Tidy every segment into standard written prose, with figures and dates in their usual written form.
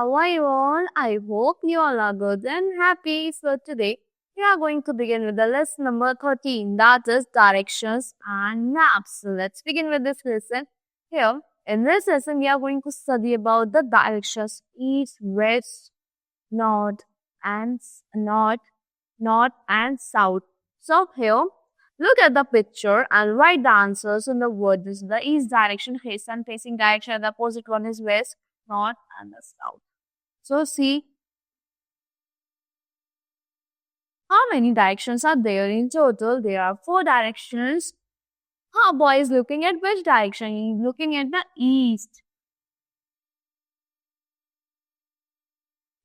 how are you all? I hope you all are good and happy. So today we are going to begin with the lesson number 13, that is directions and maps. So let's begin with this lesson. Here in this lesson we are going to study about the directions east, west, north and north and south. So here look at the picture and write the answers in the word. This is the east direction, sun facing direction, and the opposite one is west, north and the south. So see how many directions are there in total. There are 4 directions. Our boy is looking at which direction? He is looking at the east.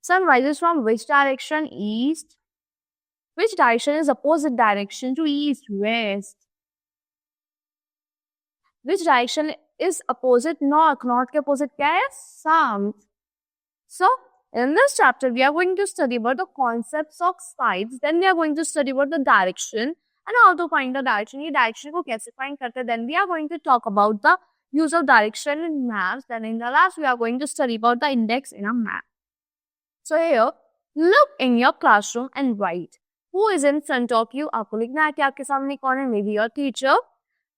Sun rises from which direction? East. Which direction is opposite direction to east? West. Which direction is opposite north? North के opposite क्या है? South. So in this chapter, we are going to study about the concepts of sides. Then we are going to study about the direction and how to find the direction. ये direction को कैसे find करते हैं? Then we are going to talk about the use of direction in maps. Then in the last, we are going to study about the index in a map. So here, look in your classroom and write. Who is in front of you? आपको लिखना है कि आपके सामने कौन है? Maybe your teacher.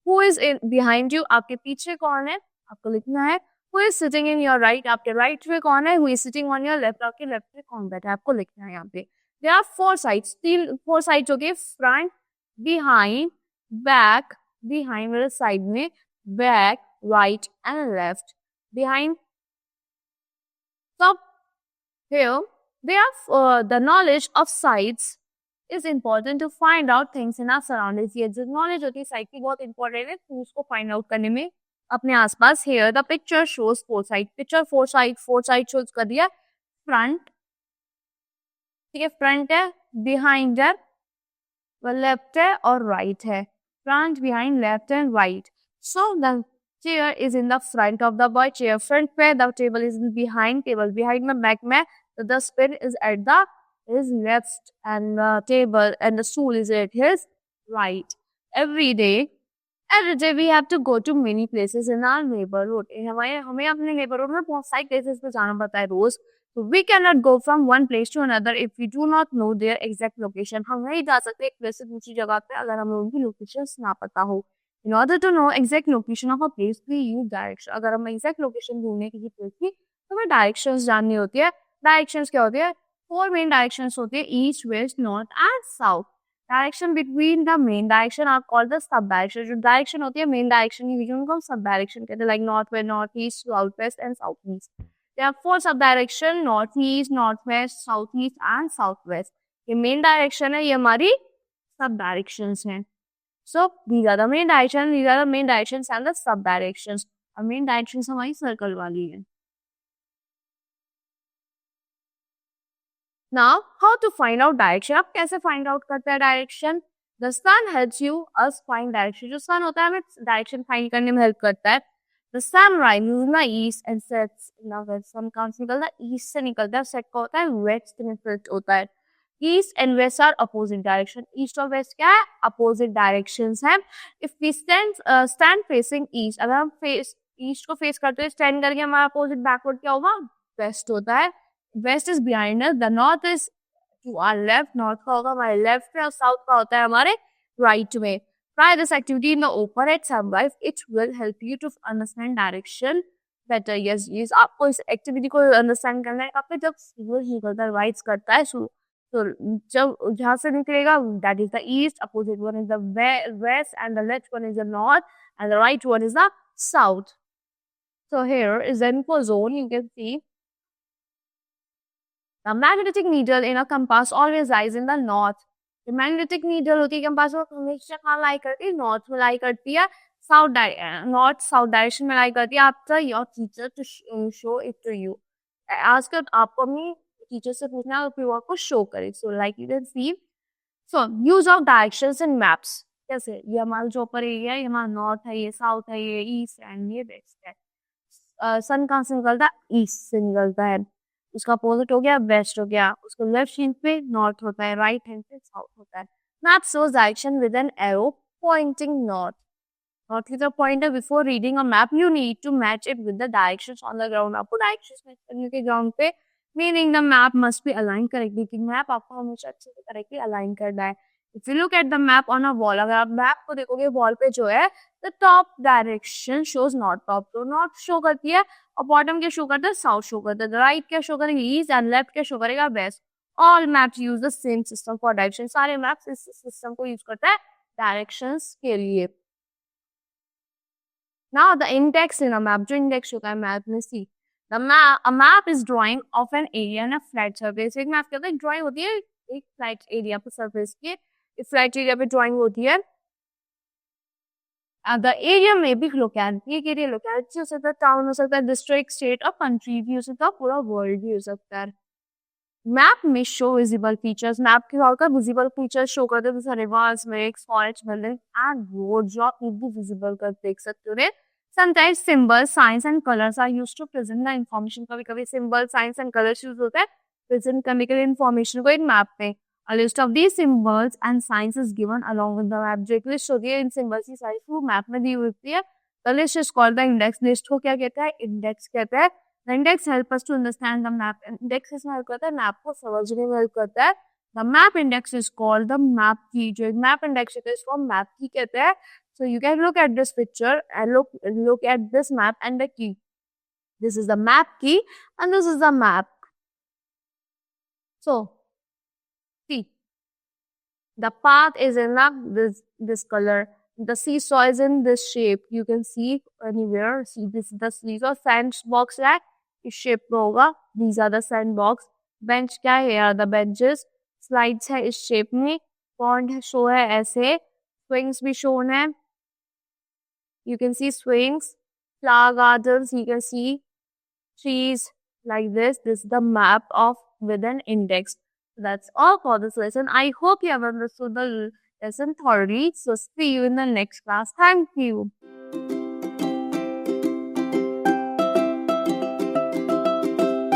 Who is in behind you? आपके पीछे कौन है? आपको लिखना है. Who is sitting in your right? आपके right पे कौन है? Who is sitting on your left? आपके left पे कौन बैठा है? आपको लिखना है यहाँ पे. There are 4 sides. 4 sides हो गए. Front, behind, back. Behind मेरे side में back, right and left. Behind. So here they have the knowledge of sides is important to find out things in our surroundings. ये जो knowledge होती है side की बहुत important है तो उसको find out करने में अपने आसपास. Here the picture shows 4 sides. Picture 4 side shows कर दिया. Front, ठीक है, front है, behind है, left है और right है. Front, behind, left and right. So the chair is in the front of the boy. Chair front पे, the table is behind. Table behind में, back में. The dustbin is at his left and the table and the stool is at his right. Every day we have to go to many places in our neighborhood. हमें अपने neighborhood में बहुत सारी places पे जाना पड़ता है रोज. So we cannot go from one place to another if we do not know their exact location. हम नहीं जा सकते एक place से दूसरी जगह पे अगर हमें उनकी locations ना पता हो. In order to know exact location of a place, we use direction. अगर हमें exact location ढूंढने किसी place की तो हमें directions जाननी होती है. Directions क्या होती है? 4 main directions होती है, east, west, north and south. Direction between the main direction are called the sub direction. जो direction होती है main direction की region को sub direction कहते हैं, like north west, northeast, southwest and southeast. There are 4 sub direction: northeast, northwest, southeast and southwest. ये main direction है, ये हमारी sub directions हैं. So these are the main directions, these are the main directions and the sub directions. और main directions हमारी circle वाली है. Now, how to find out direction? आप कैसे find out करते हैं direction? The sun helps you us find direction. जो sun होता है हमें direction find करने में help करता है. The sun rises in the east and sets in the west. Sun कहाँ से निकलता है? East से निकलता है. Set का होता है west में set होता है. East and west are opposite direction. East और west क्या है? Opposite directions हैं. If we stand facing east, अगर हम east को face करते हैं stand करके हमारा opposite backward क्या होगा? West होता है. West is behind us. The north is to our left. North का होगा हमारे left में और south का होता है हमारे right में. Try this activity in the open at sunrise. It will help you to understand direction better. Yes. आपको इस activity को understand करना है आपको जब सूरज निकलता है rise करता है तो जब जहाँ से निकलेगा that is the east, opposite one is the west and the left one is the north and the right one is the south. So here is the info zone. You can see the magnetic needle in a compass always lies in the north. The magnetic needle होती है compass वो हमेशा कहाँ lie करती है? North में lie करती है. North south direction में lie करती है. After your teacher to show it to you. आजकल आपको अपनी teacher से पूछना है फिर वो आपको show करे. So like you can see. So use of directions in maps. कैसे? ये हमारा जो ऊपर एरिया है ये हमारा north है, ये south है, ये east है, ये west है. sun कहाँ से निकलता है? East से निकलता है. उसका अपोजिट हो गया वेस्ट हो गया. उसको लेफ्ट हैंड पे नॉर्थ होता है, राइट हैंड पे साउथ होता है. Map shows direction with an arrow pointing north. North की तरफ पॉइंट है. Before reading a map you need to match it with the directions on the ground. आपको डायरेक्शंस मैच करने के ग्राउंड पे meaning the map must be align correctly कि map आपको हमेशा अच्छे से करेक्टली अलाइन करना है। If you look at the map on a wall, अगर आप मैप को देखोगे वॉल पे जो है the top direction shows north, top तो नॉर्थ शो करती है और बॉटम क्या शो करता है, साउथ शो करता है। राइट क्या शो करेगा, ईस्ट, एंड लेफ्ट क्या शो करेगा, west. All maps use the same system for direction, सारे मैप्स इस सिस्टम को यूज करता है डायरेक्शंस के लिए। Now the index in a map, जो इंडेक्स होता है मैप में, see the map, a map is drawing of an area and a flat surface. एक मैप क्या होता है, ड्राइंग होती है एक फ्लैट एरिया पे सरफेस की, इस फ्लैट एरिया पे ड्राइंग होती है। द एरिया में भी लोकेलिटी, एक एरिया लोकेलिटी हो सकता है, टाउन हो सकता है, डिस्ट्रिक्ट, स्टेट और कंट्री भी हो सकता है, पूरा वर्ल्ड भी हो सकता है। मैप में शो विजिबल फीचर्स, मैप के तौर पर विजिबल फीचर्स शो करते हैं, जैसे rivers, lakes, forest, building and road, जो आप इजीली विजिबल कर देख सकते हो। Sometimes symbol, signs and colours are used to present the information. कभी कभी symbol, signs and colours use होता है प्रेजेंट करने के लिए इंफॉर्मेशन को एक मैप में। A list of these symbols and signs is given along with the map, जो एक लिस्ट होती है इन सिंबल्स की सारी वो मैप में दी होती है। The list is called the index, list को क्या कहता है, इंडेक्स कहता है। The index help us to understand the map, index इसमें हेल्प करता है मैप को समझने में हेल्प करता है। The map index is called the map key, जो एक मैप इंडेक्स है इसको मैप की कहते हैं। So you can look at this picture and look at this map and the key. This is the map key and this is the map. So see, the path is in this color. The seesaw is in this shape. You can see anywhere. See, this is the seesaw. Sandbox है इस shape में होगा. These are the sandbox. Bench क्या है? Here are the benches. Slides है इस shape में. Pond show है ऐसे. Swings भी shown है. You can see swings. Flower gardens. You can see trees like this. This is the map of with an index. That's all for this lesson. I hope you have understood the lesson thoroughly. So see you in the next class. Thank you.